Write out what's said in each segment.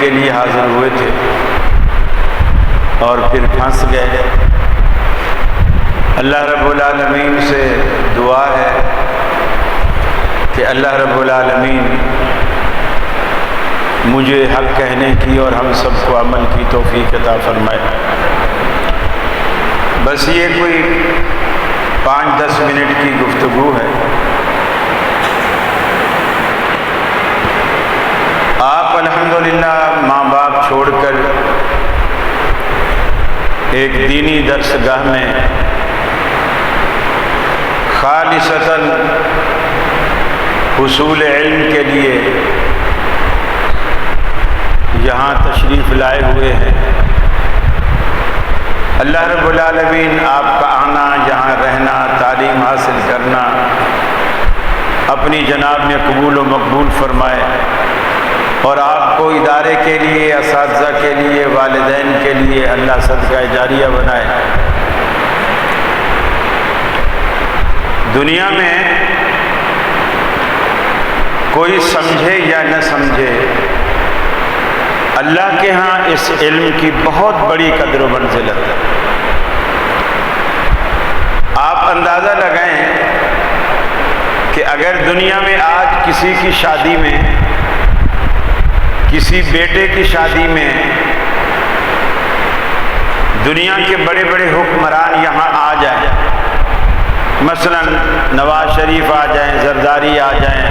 کے لیے حاضر ہوئے تھے اور پھر پھنس گئے۔ اللہ رب العالمین سے دعا ہے کہ اللہ رب العالمین مجھے حق کہنے کی اور ہم سب کو عمل کی توفیق عطا فرمائے۔ بس یہ کوئی 5-10 منٹ کی گفتگو ہے۔ آپ الحمدللہ ماں باپ چھوڑ کر ایک دینی درس گاہ میں خالصتاً حصول علم کے لیے یہاں تشریف لائے ہوئے ہیں۔ اللہ رب العالمین آپ کا آنا، یہاں رہنا، تعلیم حاصل کرنا اپنی جناب میں قبول و مقبول فرمائے، اور آپ کو ادارے کے لیے، اساتذہ کے لیے، والدین کے لیے اللہ صدقہ جاریہ بنائے۔ دنیا میں کوئی سمجھے یا نہ سمجھے، اللہ کے ہاں اس علم کی بہت بڑی قدر و منزلت ہے۔ آپ اندازہ لگائیں کہ اگر دنیا میں آج کسی کی شادی میں، کسی بیٹے کی شادی میں دنیا کے بڑے بڑے حکمران یہاں آ جائیں، مثلا نواز شریف آ جائیں، زرداری آ جائیں،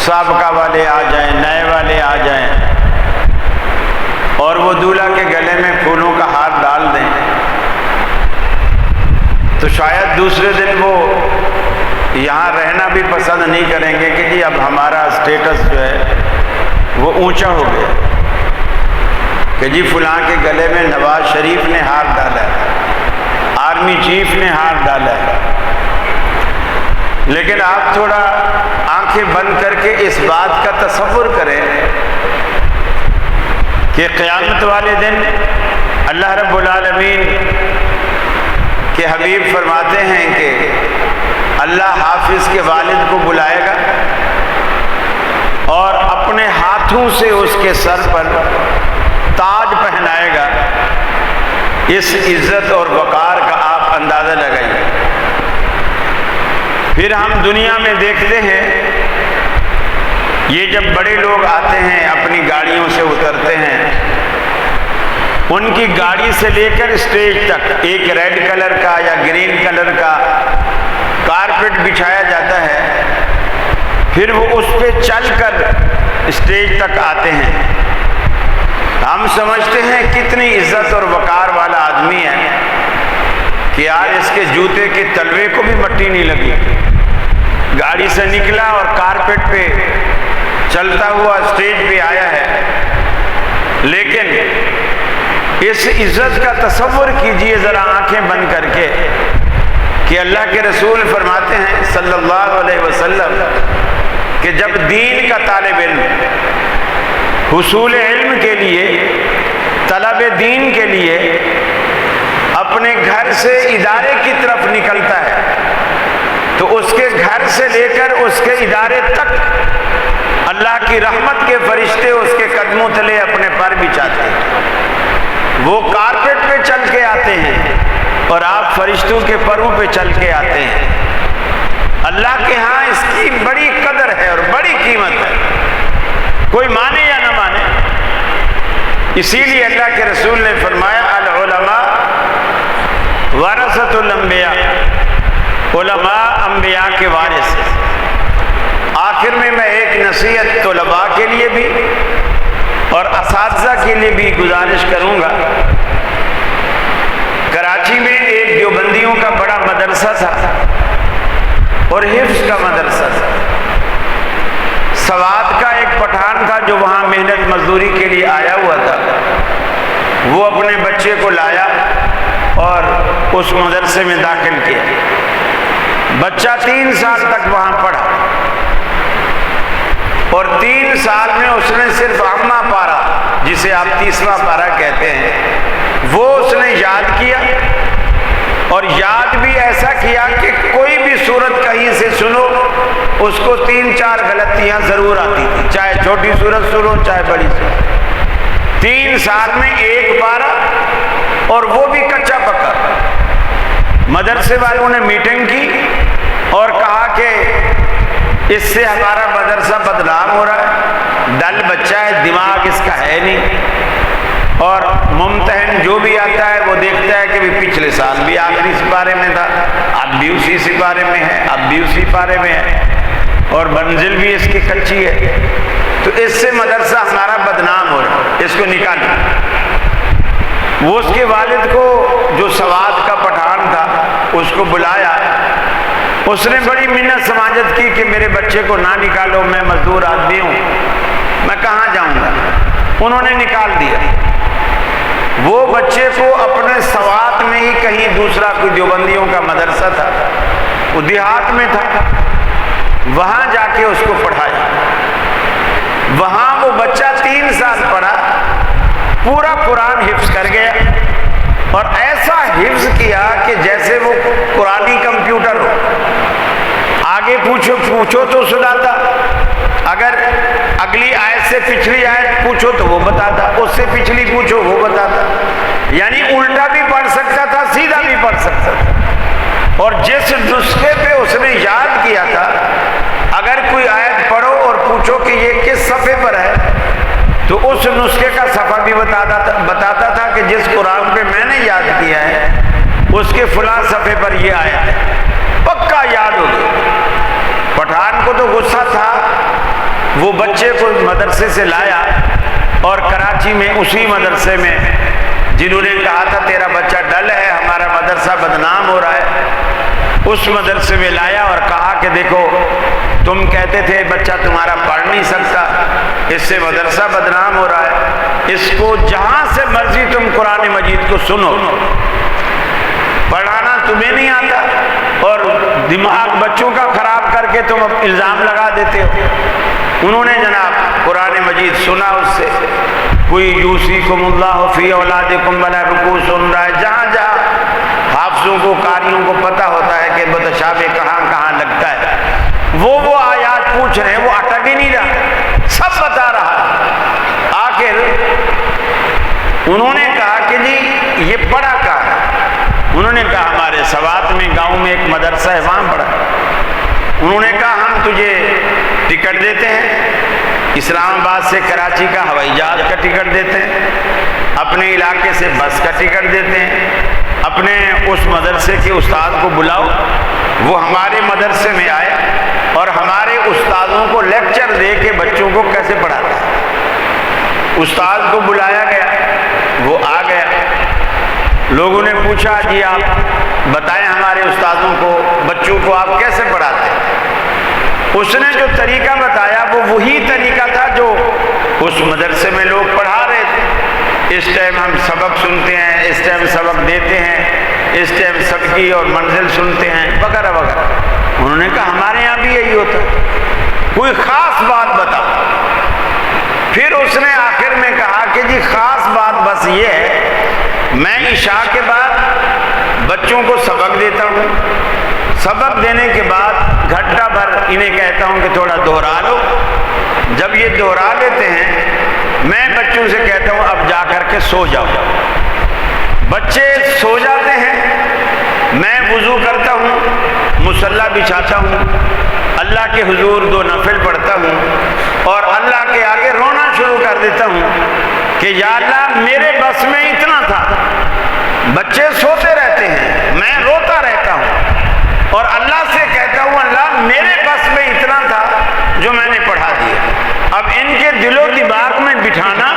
سابقہ والے آ جائیں، نئے والے آ جائیں، اور وہ دولہا کے گلے میں پھولوں کا ہار ڈال دیں، تو شاید دوسرے دن وہ یہاں رہنا بھی پسند نہیں کریں گے کہ جی اب ہمارا اسٹیٹس جو ہے وہ اونچا ہو گیا کہ جی فلاں کے گلے میں نواز شریف نے ہار ڈالا ہے، آرمی چیف نے ہار ڈالا ہے۔ لیکن آپ تھوڑا آنکھیں بند کر کے اس بات کا تصور کریں کہ قیامت والے دن اللہ رب العالمین کے حبیب فرماتے ہیں کہ اللہ حافظ کے والد کو بلائے گا اور اپنے ہاتھوں سے اس کے سر پر تاج پہنائے گا۔ اس عزت اور وقار کا آپ اندازہ لگائیے۔ پھر ہم دنیا میں دیکھتے ہیں یہ جب بڑے لوگ آتے ہیں، اپنی گاڑیوں سے اترتے ہیں، ان کی گاڑی سے لے کر اسٹیج تک ایک ریڈ کلر کا یا گرین کلر کا کارپیٹ بچھایا جاتا ہے، پھر وہ اس پہ چل کر اسٹیج تک آتے ہیں۔ ہم سمجھتے ہیں کتنی عزت اور وقار والا آدمی ہے کہ یار اس کے جوتے کے تلوے کو بھی مٹی نہیں لگی، گاڑی سے نکلا اور کارپیٹ پہ چلتا ہوا اسٹیج پہ آیا ہے۔ لیکن اس عزت کا تصور کیجئے ذرا آنکھیں بند کر کے کہ اللہ کے رسول فرماتے ہیں صلی اللہ علیہ وسلم کہ جب دین کا طالب علم حصول علم کے لیے، طلب دین کے لیے اپنے گھر سے ادارے کی طرف نکلتا ہے تو اس کے گھر سے لے کر اس کے ادارے تک اللہ کی رحمت کے فرشتے اس کے قدموں تلے اپنے پر بچھاتے ہیں۔ وہ کارپیٹ پہ چل کے آتے ہیں اور آپ فرشتوں کے پروں پہ چل کے آتے ہیں۔ اللہ کے ہاں اس کی بڑی قدر ہے اور بڑی قیمت ہے، کوئی مانے یا نہ مانے۔ اسی لیے اللہ کے رسول نے فرمایا العلماء ورثۃ الانبیاء، علماء انبیاء کے وارث۔ آخر میں ایک نصیحت طلباء کے لیے بھی اور اساتذہ کے لیے بھی گزارش کروں گا۔ کراچی میں ایک دیوبندیوں کا بڑا مدرسہ تھا اور حفظ کا مدرسہ تھا۔ سوات کا ایک پٹھان تھا جو وہاں محنت مزدوری کے لیے آیا ہوا تھا، وہ اپنے بچے کو لایا اور اس مدرسے میں داخل کیا۔ بچہ 3 سال تک وہاں پڑھا اور 3 سال میں اس نے صرف عامہ پارا، جسے آپ 30واں پارا کہتے ہیں، وہ اس نے یاد کیا، اور یاد بھی ایسا کیا کہ کوئی بھی سورت کہیں سے سنو اس کو 3-4 غلطیاں ضرور آتی تھی، چاہے چھوٹی سورت سنو چاہے بڑی سورت۔ 3 سال میں 1 پارہ، اور وہ بھی کچا پکا۔ مدرسے والوں نے میٹنگ کی اور کہا کہ اس سے ہمارا مدرسہ بدنام ہو رہا ہے، ڈل بچہ ہے، دماغ اس کا ہے نہیں، اور ممتحن جو بھی آتا ہے وہ دیکھتا ہے کہ بھی پچھلے سال بھی آخری سپارے میں تھا، اب بھی اسی سپارے میں ہے، اب بھی اسی سپارے میں ہے، اور منزل بھی اس کی کچی ہے، تو اس سے مدرسہ ہمارا بدنام ہو رہا ہے، اس کو نکالو۔ وہ اس کے والد کو جو سوات کا پٹھان تھا اس کو بلایا، اس نے بڑی منت سماجت کی کہ میرے بچے کو نہ نکالو، میں مزدور آدمی ہوں، میں کہاں جاؤں گا۔ انہوں نے نکال دیا۔ وہ بچے کو اپنے سوات میں ہی کہیں دوسرا کوئی دیوبندیوں کا مدرسہ تھا، وہ دیہات میں تھا، وہاں جا کے اس کو پڑھایا۔ وہاں وہ بچہ 3 سال پڑھا، پورا قرآن حفظ کر گیا، اور ایسا حفظ کیا کہ جیسے وہ قرآنی کمپیوٹر ہو، آگے پوچھو تو سناتا، اگر اگلی آیت سے پچھلی آیت پوچھو تو وہ بتاتا، اس سے پچھلی پوچھو وہ بتاتا، یعنی الٹا بھی پڑھ سکتا تھا، سیدھا بھی پڑھ سکتا تھا۔ اور جس نسخے پہ اس نے یاد کیا تھا، اگر کوئی آیت پڑھو اور پوچھو کہ یہ کس صفحے پر ہے، تو اس نسخے کا صفحہ بھی بتاتا تھا کہ جس قرآن پہ میں نے یاد کیا ہے اس کے فلاں صفحے پر یہ آیا ہے، پکا یاد ہو گیا۔ پٹھان کو تو غصہ تھا، وہ بچے کو مدرسے سے لایا، اور کراچی میں اسی مدرسے میں جنہوں نے کہا تھا تیرا بچہ ڈل ہے، ہمارا مدرسہ بدنام ہو رہا ہے، اس مدرسے میں لایا اور کہا کہ دیکھو تم کہتے تھے بچہ تمہارا پڑھ نہیں سکتا، اس سے مدرسہ بدنام ہو رہا ہے، اس کو جہاں سے مرضی تم قرآن مجید کو سنو، پڑھانا تمہیں نہیں آتا، اور دماغ بچوں کا خراب کر کے تم الزام لگا دیتے ہو۔ انہوں نے جناب قرآن مجید سنا، اس سے کوئی یوصیکم اللہ فی اولادکم والا رکوع سن رہا ہے، جہاں جہاں حافظوں کو قاریوں کو پتہ ہوتا ہے کہ متشابہ کہاں کہاں لگتا ہے، وہ آیات پوچھ رہے ہیں، وہ اٹک ہی نہیں رہا، سب بتا رہا ہے۔ آخر انہوں نے کہا کہ جی یہ پڑھا کہاں ہے؟ انہوں نے کہا ہمارے سوات میں گاؤں میں ایک مدرسہ ہے وہاں پڑھا۔ انہوں نے کہا ہم تجھے ٹکٹ دیتے ہیں، اسلام آباد سے کراچی کا ہوائی جہاز کا ٹکٹ دیتے ہیں، اپنے علاقے سے بس کا ٹکٹ دیتے ہیں، اپنے اس مدرسے کے استاد کو بلاؤ، وہ ہمارے مدرسے میں آئے اور ہمارے استادوں کو لیکچر دے کے بچوں کو کیسے پڑھاتا ہے۔ استاد کو بلایا گیا، وہ آ گیا، لوگوں نے پوچھا جی آپ بتائیں ہمارے استادوں کو بچوں کو آپ کیسے پڑھاتے ہیں۔ اس نے جو طریقہ بتایا وہ وہی طریقہ تھا جو اس مدرسے میں لوگ پڑھا رہے تھے۔ اس ٹائم ہم سبق سنتے ہیں، اس ٹائم سبق دیتے ہیں، اس ٹائم سبقی اور منزل سنتے ہیں وغیرہ وغیرہ۔ انہوں نے کہا ہمارے یہاں بھی یہی ہوتا ہے، کوئی خاص بات بتاؤ۔ پھر اس نے آخر میں کہا کہ جی خاص بات بس یہ ہے میں عشاء کے بعد بچوں کو سبق دیتا ہوں، سبق دینے کے بعد گھنٹہ بھر انہیں کہتا ہوں کہ تھوڑا دوہرا لو، جب یہ دوہرا لیتے ہیں میں بچوں سے کہتا ہوں اب جا کر کے سو جاؤ۔ بچے سو جاتے ہیں، میں وضو کرتا ہوں، مصلی بچھاتا ہوں، اللہ کے حضور 2 نفل پڑھتا ہوں اور اللہ کے آگے رونا شروع کر دیتا ہوں کہ یا اللہ میرے بس میں اتنا تھا۔ بچے سوتے رہتے ہیں، میں روتا رہتا ہوں اور اللہ سے کہتا ہوں اللہ میرے بس میں اتنا تھا جو میں نے پڑھا دیا، اب ان کے دل و دماغ میں بٹھانا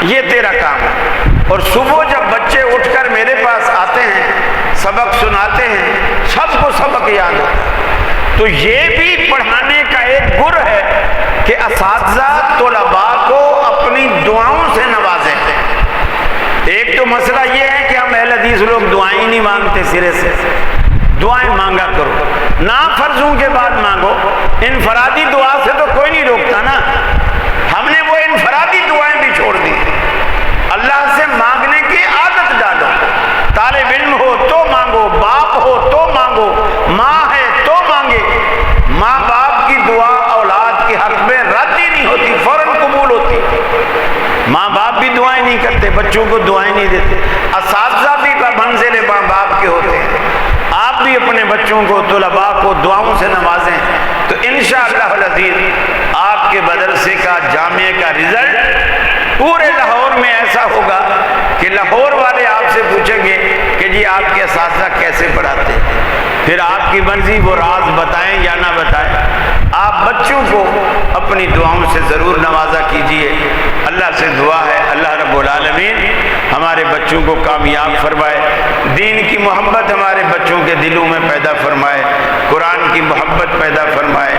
یہ تیرا کام ہے۔ اور صبح جب بچے اٹھ کر میرے پاس آتے ہیں، سبق سناتے ہیں، سب کو سبق یاد ہوتا ہے۔ تو یہ بھی پڑھانے کا ایک گر ہے کہ اساتذہ طلباء کو اپنی دعاؤں سے نوازیں۔ ایک تو مسئلہ یہ ہے کہ ہم اہل حدیث لوگ دعائیں نہیں مانگتے سرے سے، دعائیں مانگا کرو، نافرضوں کے بعد مانگو، انفرادی دعا سے تو کوئی نہیں روکتا نا۔ ہم نے وہ انفرادی دعائیں بھی چھوڑ دی، اللہ سے مانگنے کی عادت ڈالو۔ طالب علم ہو تو مانگو، باپ ہو تو مانگو، ماں ہے تو مانگے، ماں باپ کی بچوں کو دعائیں نہیں دیتے؟ اساتذہ بھی منزل ماں باپ کے ہوتے ہیں، آپ بھی اپنے بچوں کو، طلباء کو دعاؤں سے نوازیں تو انشاءاللہ العزیز آپ کے مدرسے کا، جامعہ کا رزلٹ پورے لاہور میں ایسا ہوگا کہ لاہور والے آپ سے پوچھیں گے کہ جی آپ کے اساتذہ کیسے پڑھاتے ہیں؟ پھر آپ کی مرضی وہ راز بتائیں یا نہ بتائیں، آپ بچوں کو اپنی دعاؤں سے ضرور نوازا کیجئے۔ اللہ سے دعا ہے اللہ رب العالمین ہمارے بچوں کو کامیاب فرمائے، دین کی محبت ہمارے بچوں کے دلوں میں پیدا فرمائے، قرآن کی محبت پیدا فرمائے،